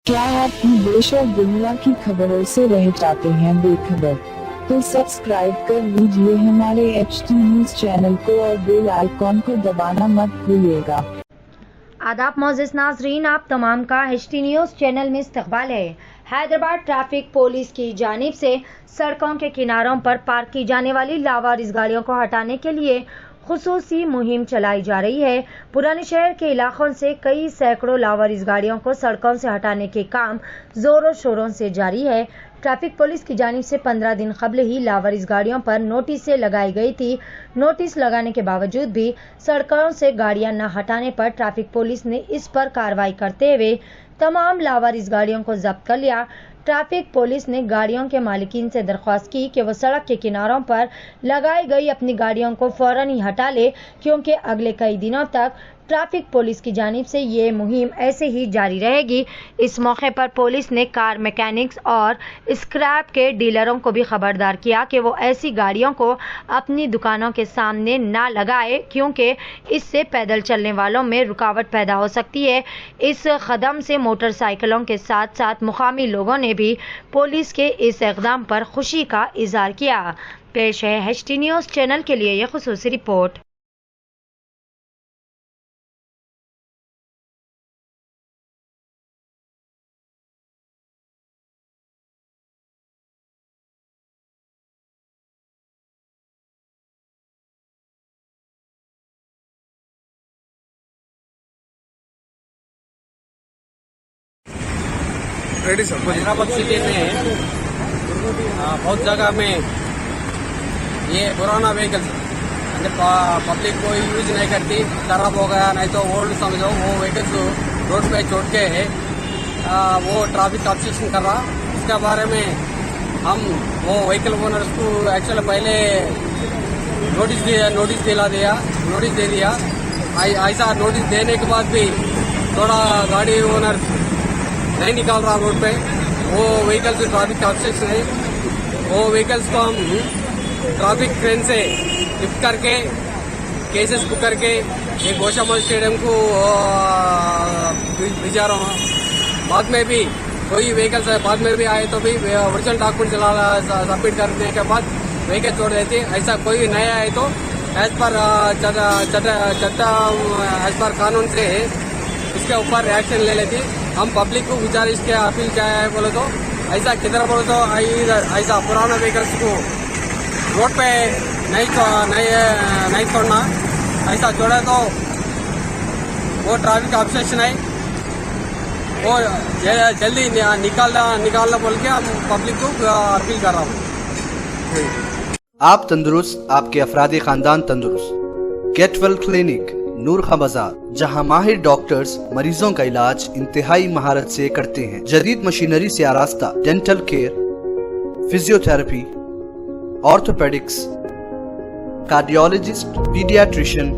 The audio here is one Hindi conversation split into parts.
क्या आप देश और दुनिया की खबरों से रह जाते हैं बेखबर? तो सब्सक्राइब कर लीजिए हमारे HT न्यूज चैनल को और बेल आइकॉन को दबाना मत भूलिएगा। आदाब मोअज़्ज़िज़ नाज़रीन, आप तमाम का HT न्यूज चैनल में इस्तकबाल है। हैदराबाद ट्रैफिक पुलिस की जानिब से सड़कों के किनारों पर पार्क की जाने वाली लावारिस गाड़ियों को हटाने के लिए खुसूसी मुहिम चलाई जा रही है। पुराने शहर के इलाकों से कई सैकड़ों लावारिस गाड़ियों को सड़कों से हटाने के काम जोरों शोरों से जारी है। ट्रैफिक पुलिस की जानिब से 15 दिन कबल ही लावारिस गाड़ियों पर नोटिसें लगाई गई थी। नोटिस लगाने के बावजूद भी सड़कों से गाड़ियां न हटाने पर ट्रैफिक पुलिस ने इस पर कार्रवाई करते हुए तमाम लावारिस गाड़ियों को जब्त कर लिया। ट्रैफिक पुलिस ने गाड़ियों के मालिकीन से दरख्वास्त की कि वो सड़क के किनारों पर लगाई गई अपनी गाड़ियों को फौरन ही हटा ले, क्योंकि अगले कई दिनों तक ट्रैफिक पुलिस की जानिब से ये मुहिम ऐसे ही जारी रहेगी। इस मौके पर पुलिस ने कार मैकेनिक्स और स्क्रैप के डीलरों को भी खबरदार किया कि वो ऐसी गाड़ियों को अपनी दुकानों के सामने ना लगाए, क्योंकि इससे पैदल चलने वालों में रुकावट पैदा हो सकती है। इस कदम से मोटरसाइकिलों के साथ साथ मुकामी लोगों ने भी पुलिस के इस इक़दाम पर खुशी का इजहार किया। पेश है HT न्यूज़ चैनल के लिए यह खुसूसी रिपोर्ट। हैदराबाद सिटी में बहुत जगह में ये पुराना व्हीकल पब्लिक को यूज नहीं करती, खराब हो गया नहीं तो ओल्ड समझो, वो व्हीकल्स रोड पे छोड़ के वो ट्रैफिक ऑब्स्ट्रक्शन कर रहा। इसके बारे में हम वो व्हीकल ओनर्स को एक्चुअली पहले नोटिस दे दिया। ऐसा नोटिस देने के बाद भी थोड़ा गाड़ी ओनर नहीं निकाल रहा रोड पे, वो व्हीकल्स ट्रैफिक ऑब्स्ट्रक्शन है। वो व्हीकल्स को हम ट्रैफिक ट्रेन से लिफ्ट करके केसेस बुक करके एक गोशामल स्टेडियम को भिजा रहा हूँ। बाद में भी कोई व्हीकल्स बाद में भी आए तो भी ओरिजिनल डॉक्यूमेंट सबमिट करने के बाद व्हीकल छोड़ देते। ऐसा कोई नया आए तो एज पर एज पर कानून से इसके ऊपर एक्शन ले लेती। हम पब्लिक को गुजारिश किया, अपील क्या है बोले तो ऐसा किधर बोले तो ऐसा पुराना व्हीकल्स को रोड पे नहीं छोड़ना। ऐसा छोड़े तो वो ट्रैफिक ऑब्स्ट्रक्शन है, वो जल्दी निकालना बोल के हम पब्लिक को अपील कर रहा हूँ। आप तंदुरुस्त, आपके अफरादी खानदान तंदुरुस्त। गेट वेल क्लिनिक, नूर खां बाजार, जहां माहिर डॉक्टर्स मरीजों का इलाज इंतहाई महारत से करते हैं। जदीद मशीनरी से आरास्ता dental care, physiotherapy, orthopaedics, cardiologist, paediatrician,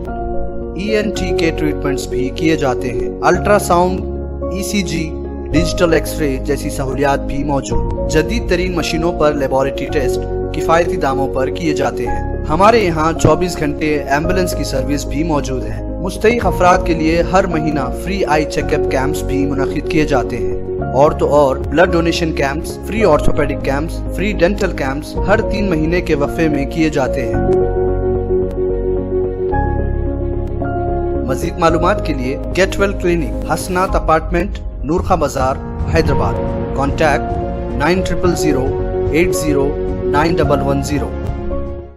ENT के ट्रीटमेंट्स भी किए जाते हैं। अल्ट्रासाउंड, ECG, डिजिटल एक्सरे जैसी सहूलियात भी मौजूद। जदीद तरीन मशीनों पर लेबोरेटरी टेस्ट किफायती दामों पर किए जाते हैं। हमारे यहाँ 24 घंटे एम्बुलेंस की सर्विस भी मौजूद है। मुस्तहिक अफराद के लिए हर महीना फ्री आई चेकअप कैंप्स भी मुनक्किद किए जाते हैं। और तो और blood donation camps, free orthopaedic camps, free dental camps हर 3 महीने के वक्फे में किए जाते हैं। मजीद मालूमात के लिए गेट वेल क्लिनिक, हसनात अपार्टमेंट, नूर खां बाजार, हैदराबाद। कॉन्टैक्ट 9000 80 9110।